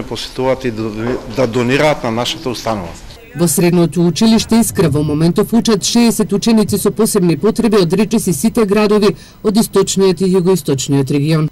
посетуваат и да донираат на нашата установа. Во средното училиште Искра во моментов учат 60 ученици со посебни потреби од речиси сите градови од источниот и југоисточниот регион.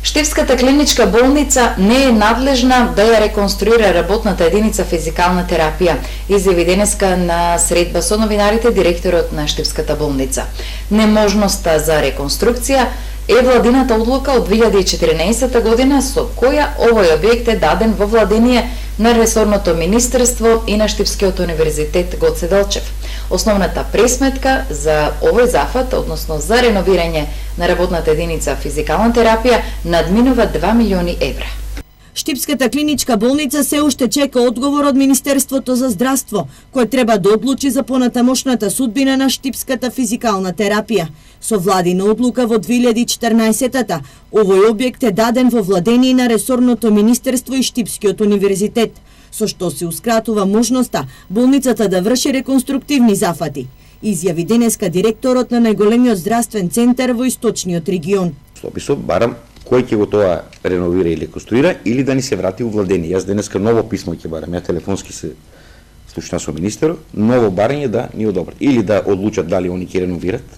Штипската клиничка болница не е надлежна да ја реконструира работната единица физикална терапија, изјави денеска на средба со новинарите директорот на Штипската болница. Неможноста за реконструкција е владината одлука од 2014 година со која овој објект е даден во владение на ресорното министерство и на Штипскиот универзитет Гоце Делчев. Основната пресметка за овој зафат, односно за реновирање на работната единица физикална терапија, надминува 2 милиони евра. Штипската клиничка болница се уште чека одговор од Министерството за здравство, кој треба да одлучи за понатамошната судбина на Штипската физикална терапија. Со владина одлука во 2014-та, овој објект е даден во владение на ресорното министерство и Штипскиот универзитет, со што се ускратува можноста болницата да врши реконструктивни зафати, изјави денеска директорот на најголемиот здравствен центар во источниот регион. Слописо барам кој ќе го тоа реновира или реконструира или да ни се врати у владение. Јас денеска ново писмо ќе барам, ја телефонски се слушна со министерот, ново барање да ни одобрат или да одлучат дали они ќе реновират,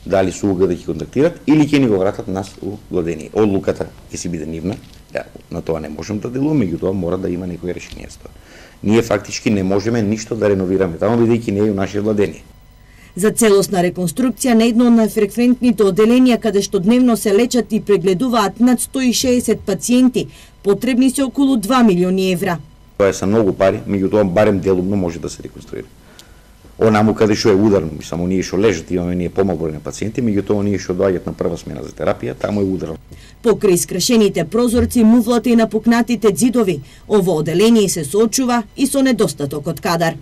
дали су да ќе контактират или ќе ни го вратат нас у владение. Одлуката ќе си биде нивна. Ja, на тоа не можем да делуваме, меѓутоа мора да има некој решение за тоа. Ние фактички не можеме ништо да реновираме таму бидејќи не е у наше владение. За целосна реконструкција на едно од најфреквентните оделенија каде што дневно се лечат и прегледуваат над 160 пациенти, потребни се околу 2 милиони евра. Тоа е са многу пари, меѓутоа барем делумно може да се реконструира. Онаму каде што е ударно, само ние што лежат, имаме ние помал број на пациенти, меѓутоа ние што доаѓаат на прва смена за терапија, таму е ударно. Покрај скршените прозорци, мувлата и напукнатите ѕидови, ово оделение се соочува и со недостаток од кадар.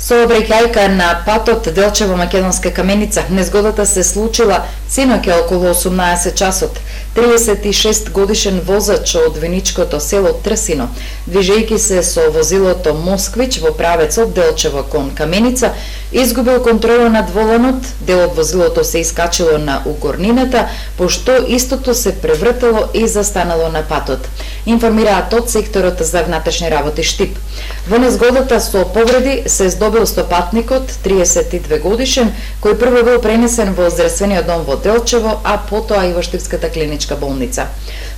Сообраќајка на патот Делчево-Македонска Каменица. Незгодата се случила синоќа околу 18 часот. 36 годишен возач од виничкото село Трсино, движејќи се со возилото Москвич во правецот Делчево кон Каменица, изгубил контрола над воланот, дел од возилото се искачило на угорнината, пошто истото се превртело и застанало на патот. Информираат од секторот за внатрешни работи Штип. Во незгодата со повреди се здобил стопатникот, 32 годишен, кој прво бил пренесен во здравствениот дом во Делчево, а потоа и во Штипската клиничка болница.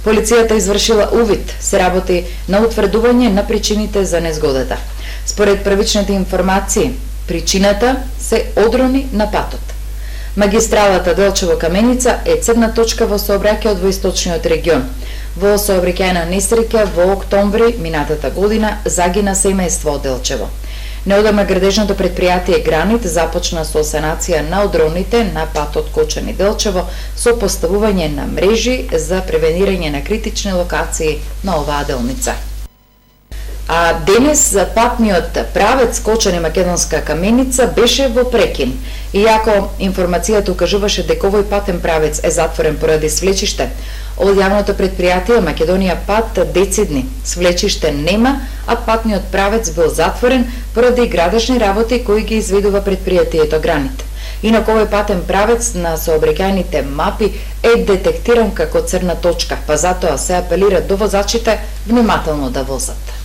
Полицијата извршила увид, се работи на утврдување на причините за незгодата. Според првичните информации, причината се одрони на патот. Магистралата Делчево-Каменица е црна точка во сообраќајот во источниот регион. Во сообраќајна несреќа во октомври минатата година загина семејство од Делчево. Неодамна градежното предпријатие Гранит започна со санација на одроните на патот Кочани Делчево со поставување на мрежи за превенирање на критични локации на оваа делница. А денес патниот правец Кочани Македонска Каменица беше во прекин. Иако информацијата укажуваше дека овој патен правец е затворен поради свлечиште, од јавното предпријатие Македонија пат децидни свлечиште нема, а патниот правец бил затворен поради градежни работи кои ги изведува предпријатието Гранит. Инаку овој патен правец на сообраќајните мапи е детектиран како црна точка, па затоа се апелира до возачите внимателно да возат.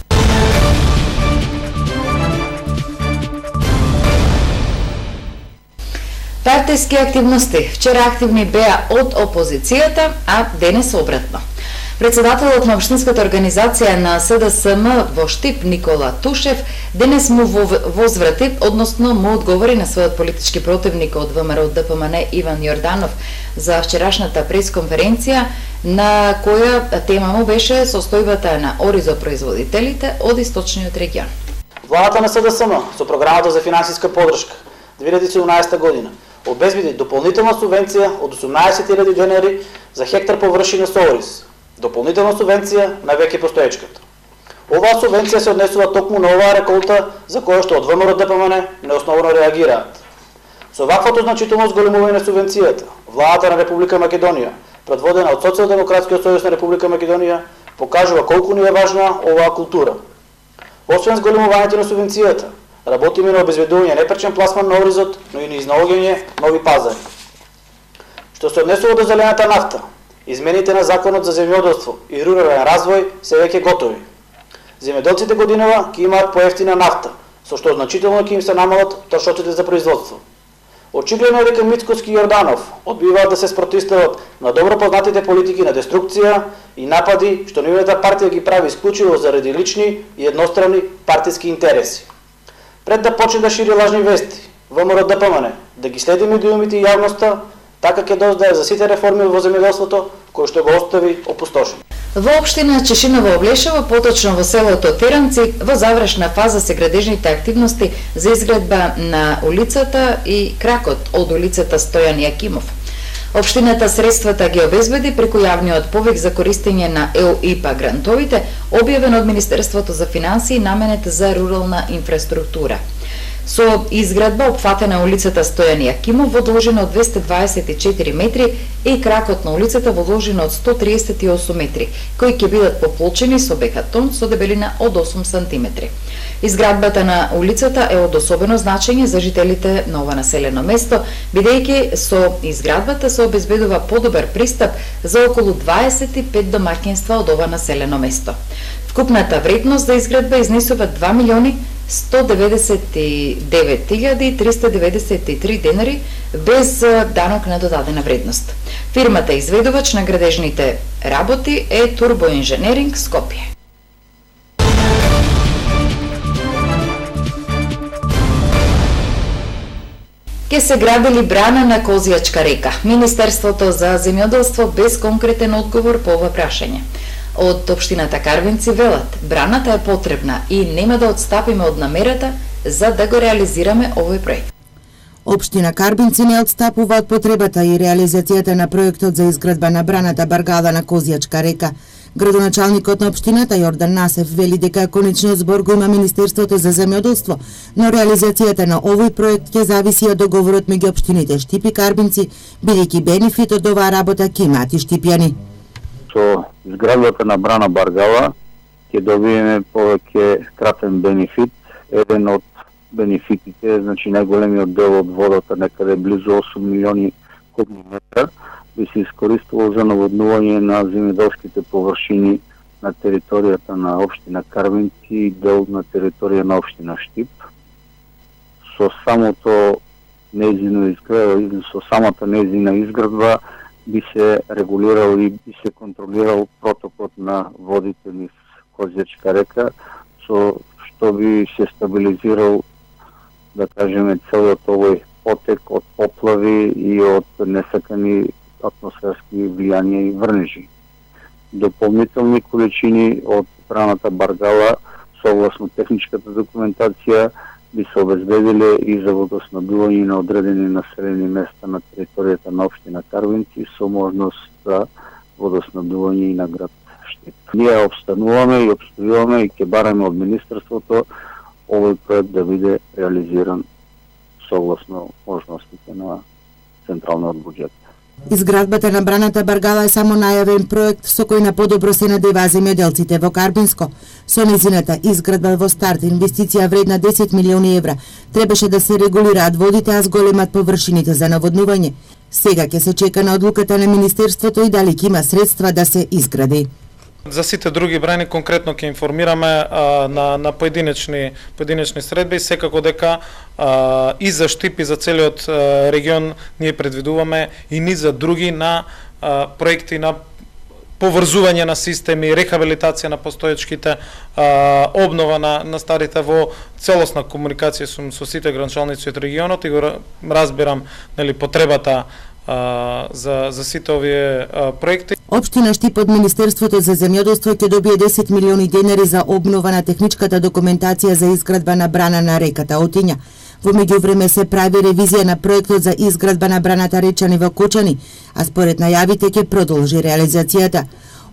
Партиски активности. Вчера активни беа од опозицијата, а денес обратно. Председателот на Општинската организација на СДСМ во Штип Никола Тушев денес му возврати, односно му одговори на својот политички противник од ВМРО ДПМН Иван Јорданов за вчерашната пресконференција, на која тема му беше состојбата на оризопроизводителите од источниот регион. Владата на СДСМ со програмата за финансиска подршка 2017 година обезбеди дополнителна субвенција од 18.000 денари за хектар површина со ориз, дополнителна субвенција на веќе постоечката. Оваа субвенција се однесува токму на оваа реколта за која што од ВМРО ДПМН неосновно реагираат. Со ваквото значително зголемување на субвенцијата, владата на Република Македонија, предводена од Социјалдемократскиот сојуз на Република Македонија, покажува колку ни е важна оваа култура. Освен зголемувањето на субвенцијата, Работиме на обезбедување непречен пласман на оризот, но и на изнаоѓање нови пазари. Што се однесува до зелената нафта, измените на Законот за земјоделство и рурален развој се веќе готови. Земјоделците годинава ќе имаат поевтина нафта, со што значително ќе им се намалат трошоците за производство. Очигледно е дека Мицкоски и Јорданов одбиваат да се спротивстават на добро познатите политики на деструкција и напади што нивната партија ги прави исклучиво заради лични и едностранни партиски интереси. Пред да почне да шири лажни вести, ВМРО ДПМН да ги следи медиумите и јавноста, така ќе дознае за сите реформи во земјоделството кои што го остави опустошен. Во општина Чешиново Облешево, поточно во селото Теранци, во завршна фаза се градежните активности за изградба на улицата и кракот од улицата Стојан Јакимов. Општината средствата ги обезбеди преку јавниот повик за користење на ЕУ-ИПА грантовите, објавен од Министерството за финансии наменет за рурална инфраструктура. Со изградба опфатена улицата Стојан Јакимов во должина од 224 метри и кракот на улицата во должина од 138 метри, кои ќе бидат пополчени со бекатон со дебелина од 8 см. Изградбата на улицата е од особено значење за жителите на ова населено место, бидејќи со изградбата се обезбедува подобар пристап за околу 25 домаќинства од ова населено место. Вкупната вредност за изградба изнесува 2.199.393 денари без данок на додадена вредност. Фирмата изведувач на градежните работи е Турбоинженеринг Скопје. Ке се градели брана на Козијачка река. Министерството за земјоделство без конкретен одговор по ова прашање. Од општината Карвенци велат, браната е потребна и нема да отстапиме од намерата за да го реализираме овој проект. Општина Карбинци не отстапува од потребата и реализацијата на проектот за изградба на браната Баргала на Козијачка река. Градоначалникот на општината Јордан Насев вели дека конечниот збор го има Министерството за земјоделство, но реализацијата на овој проект ќе зависи од договорот меѓу општините Штип и Карбинци, бидејќи бенефит од оваа работа ќе имаат и штипјани. Со изградбата на брана Баргала ќе добиеме повеќе кратен бенефит. Еден од бенефитите, значи најголемиот дел од водата, некаде близу 8 милиони кубни метра, би се искористувал за наводнување на земјоделските површини на територијата на општина Карвинци и дел на територија на општина Штип. Со самото нејзина изградба би се регулирал и би се контролирал протокот на водите низ Козијачка река, со што би се стабилизирал, да кажеме, целиот овој потек од поплави и од несакани атмосферски влијанија и врнежи. Дополнителни количини од браната Баргала, согласно техничката документација, би се обезбедиле и за водоснабдување на одредени населени места на територијата на општина Карвинци со можност за водоснабдување и на град Штип. Ние обстануваме и обстојуваме и ќе бараме од Министерството овој проект да биде реализиран согласно можностите на централниот буџет. Изградбата на браната Баргала е само најавен проект со кој на подобро се надеваа земјоделците во Карбинско. Со незината изградба во старт, инвестиција вредна 10 милиони евра, требаше да се регулираат водите, а зголемат површините за наводнување. Сега ќе се чека на одлуката на Министерството и дали ќе има средства да се изгради. За сите други брани конкретно ќе информираме на поединечни средби, секако дека и за Штип и за целиот регион ние предвидуваме и низ за други на проекти на поврзување на системи, рехабилитација на постоечките, обнова на старите во целосна комуникација со сите гранчалници од регионот и го разбирам потребата за сите овие проекти. Општина Штип од Министерството за земјоделство ќе добие 10 милиони денари за обнова на техничката документација за изградба на брана на реката Отиња. Во меѓувреме се прави ревизија на проектот за изградба на браната Речани во Кочани, а според најавите ќе продолжи реализацијата.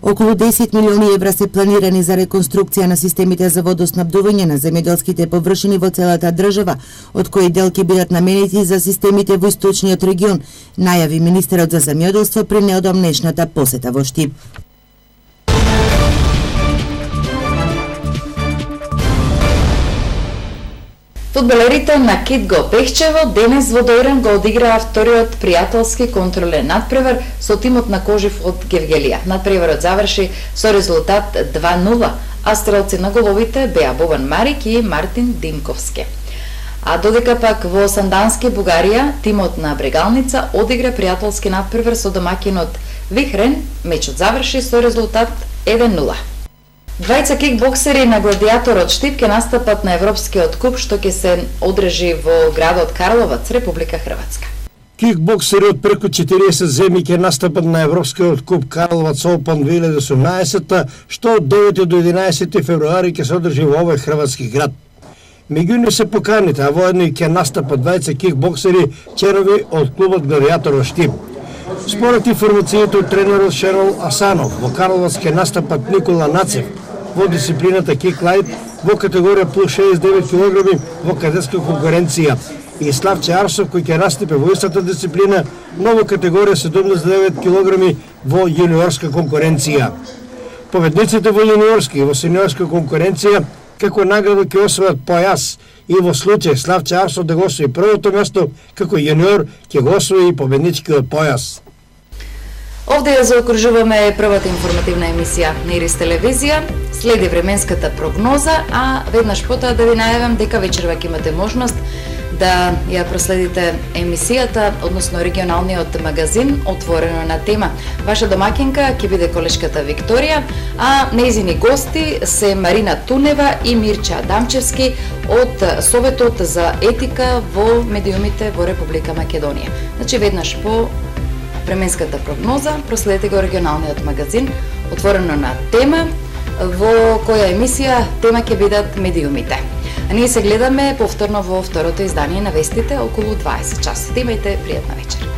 Околу 10 милиони евра се планирани за реконструкција на системите за водоснабдување на земјоделските површини во целата држава, од кои дел ќе бидат наменети за системите во источниот регион, најави министерот за земјоделство при неодамнешната посета во Штип. Фудбалерите на Кит Го Пехчево денес во Дојран го одиграа вториот пријателски контролен надпревар со тимот на Кожив од Гевгелија. Надпреварот заврши со резултат 2-0, а стрелци на головите беа Бобан Марик и Мартин Димковски. А додека пак во Сандански, Бугарија, тимот на Брегалница одигра пријателски надпревар со домаќинот Вихрен, мечот заврши со резултат 1-0. Двајца кикбоксери на Гладијаторот Штип ќе настапат на Европскиот куп што ќе се одржи во градот Карловац, Република Хрватска. Кикбоксери од преку 40 земји ќе настапат на Европскиот куп Карловац Open 2018, што од 9 до 11 февруари ќе се одржи во овој хрватски град. Меѓу нив се поканите, а воедно и ќе настапат двајца кикбоксери черови од клубот Гладијаторот Штип. Според информацијата од тренерот Шерол Асанов, во Карловац ќе настапат Никола Нацев во дисциплината Кик Лайт во категорија плюс 69 кг во кадетска конкуренција и Славче Арсов кој ќе настапи во истата дисциплина но во категорија 79 кг во јуниорска конкуренција. Победниците во јуниорска и во сениорска конкуренција како награда ќе освојат појас и во случај Славче Арсов да го освои првото место како јуниор ќе го освои и победничкиот појас. Овде ја заокружуваме првата информативна емисија на Ирис телевизија. Следи временската прогноза, а веднаш потоа да ви најавам дека вечерва ќе имате можност да ја проследите емисијата, односно регионалниот магазин Отворено на тема. Ваша домакинка ќе биде колешката Викторија, а нејзини гости се Марина Тунева и Мирча Адамчевски од Советот за етика во медиумите во Република Македонија. Значи веднаш по временската прогноза проследете го регионалниот магазин Отворено на тема, во која емисија тема ќе бидат медиумите. А ние се гледаме повторно во второто издание на вестите околу 20 часот. Имајте пријатна вечер.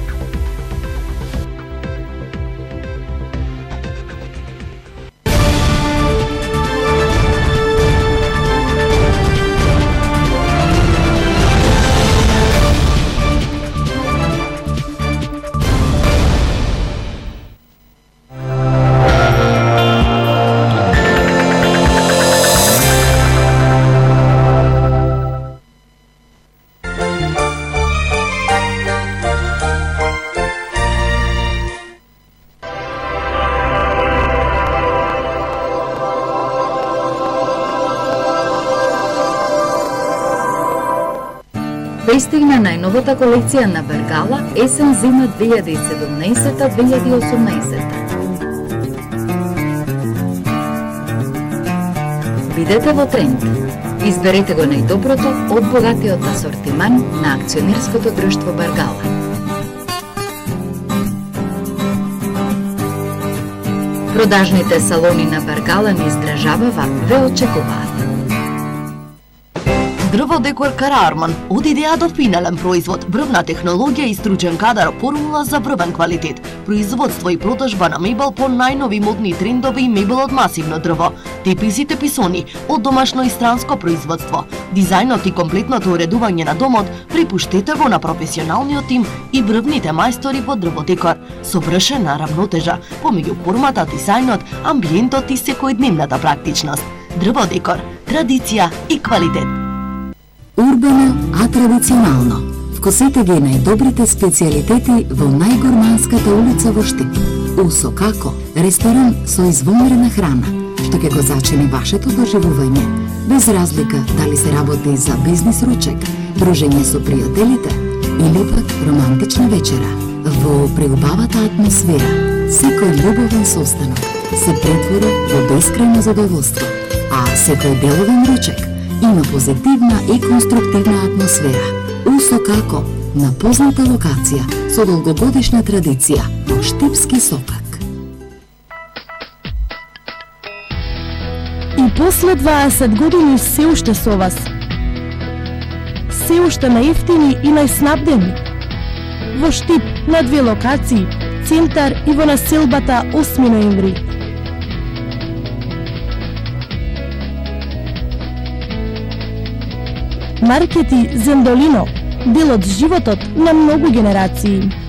Пристигна најновата колекција на Бергала есен-зима 2017-2018. Бидете во тренд. Изберете го најдоброто од богатиот асортиман на акционерското друштво Бергала. Продажните салони на Бергала ни издржавава ве очекуваат. Дрводекор Карарман, од идеја до финален производ, врвна технологија и стручен кадар, формула за врвен квалитет, производство и продажба на мебел по најнови модни трендови и мебел од масивно дрво, теписи и теписони од домашно и странско производство, дизајнот и комплетното уредување на домот припуштете го на професионалниот тим и врвните мајстори во дрводекор, совршена равнотежа помеѓу формата, дизајнот, амбиентот и секојдневната практичност. Дрводекор, традиција и квалитет. Урбано, а традиционално. Вкусете ги најдобрите специјалитети во најгурманската улица во Штип. Усо како, ресторан со извонредна храна, што ќе го зачини вашето доживување, без разлика дали се работи за бизнис ручек, дружење со пријателите или пак романтична вечера. Во преубавата атмосфера, секој љубовен состанок се претвори во бескрајно задоволство, а секој деловен ручек има позитивна и конструктивна атмосфера. Усо како, на позната локација со долгогодишна традиција во Штипски сопак. И после 20 години се уште со вас. Се уште најефтини и најснабдени. Во Штип на 2 локации, центар и во населбата 8 ноември. Маркети Зендолино, дел од животот на многу генерации.